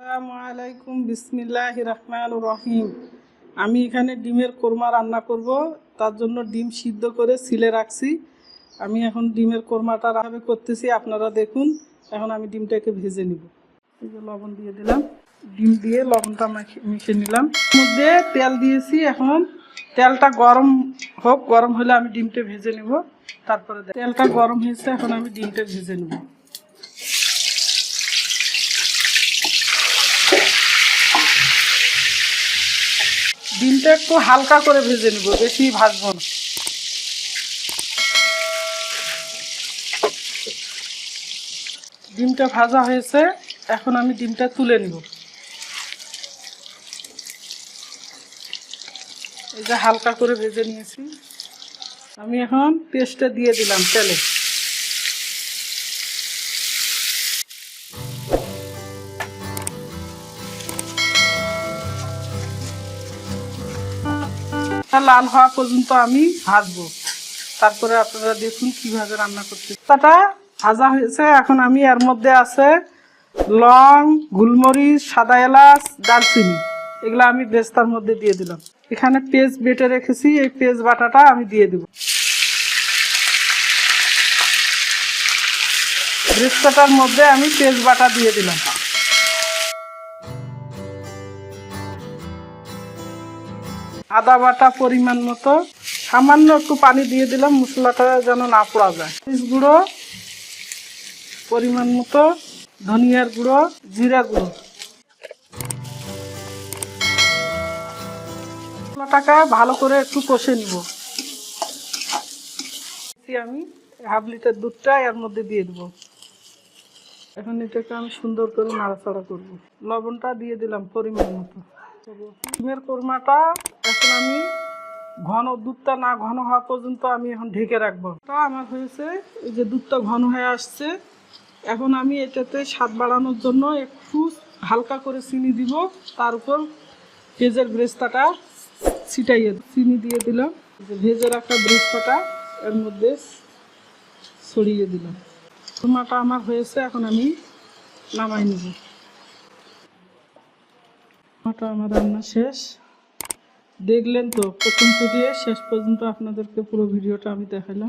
আসসালামু আলাইকুম, বিসমিল্লাহির রহমানির রহিম। আমি এখানে ডিমের কোরমা রান্না করব। তার জন্য ডিম সিদ্ধ করে সিলে রাখছি। আমি এখন ডিমের কোরমাটা রান্না করতেছি, আপনারা দেখুন। এখন আমি ডিমটাকে ভেজে নিব। এই যে লবণ দিয়ে দিলাম, ডিম দিয়ে লবণটা মিশে নিলাম। মধ্যে তেল দিয়েছি, এখন তেলটা গরম হোক, গরম হলে আমি ডিমটা ভেজে নিব। তারপরে তেলটা গরম হয়েছে, এখন আমি ডিমটা ভেজে নেব। ডিমটা একটু হালকা করে ভেজে নেব, বেশি ভাজবো না। ডিমটা ভাজা হয়েছে, এখন আমি ডিমটা তুলে নেব। এই যে হালকা করে ভেজে নিয়েছি, আমি এখন পেস্টটা দিয়ে দিলাম তেলে। লাল হওয়া পর্যন্ত আমি ভাজবো, তারপরে আপনারা দেখুন কিভাবে রান্না করতে। পেস্তাটা ভাজা হয়েছে, এখন আমি এর মধ্যে আছে লং, গোলমরিচ, সাদা এলাচ, দারচিনি, এগুলো আমি পেস্তার মধ্যে দিয়ে দিলাম। এখানে পেস্ট বেটে রেখেছি, এই পেস্ট বাটাটা আমি দিয়ে দেব। পেস্তাটার মধ্যে আমি পেস্ট বাটা দিয়ে দিলাম। আদা বাটা পরিমাণ মতো, সামান্য একটু পানি দিয়ে দিলাম, মশলাটা যেন না পোড়া যায়। মরিচ গুঁড়ো পরিমাণ মতো, ধনিয়ার গুঁড়ো, জিরা গুঁড়ো। মশলাটাকে ভালো করে একটু কষে নিব। আমি হাফ লিটার দুধটা এর মধ্যে দিয়ে দেবো। এখন এটাকে আমি সুন্দর করে নাড়াচাড়া করব। লবণটা দিয়ে দিলাম পরিমাণ মতো। ডিমের কোরমাটা এখন আমি দুধটা না ঘন হওয়া পর্যন্ত আমি এখন ঢেকে রাখবো। আমার হয়েছে, এই যে দুধটা ঘন হয়ে আসছে, এখন আমি এটাতে স্বাদ বাড়ানোর জন্য একটু হালকা করে চিনি দিব। তার উপর ভেজের ব্রেস্তাটা ছিটাইয়ে চিনি দিয়ে দিলাম। ভেজে রাখা ব্রেস্তাটা এর মধ্যে ছড়িয়ে দিলাম। কোরমাটা আমার হয়েছে, এখন আমি নামাই নেব। কোরমাটা আমার রান্না শেষ। দেখলেন তো, প্রথম থেকে শেষ পর্যন্ত আপনাদেরকে পুরো ভিডিওটা আমি দেখালাম।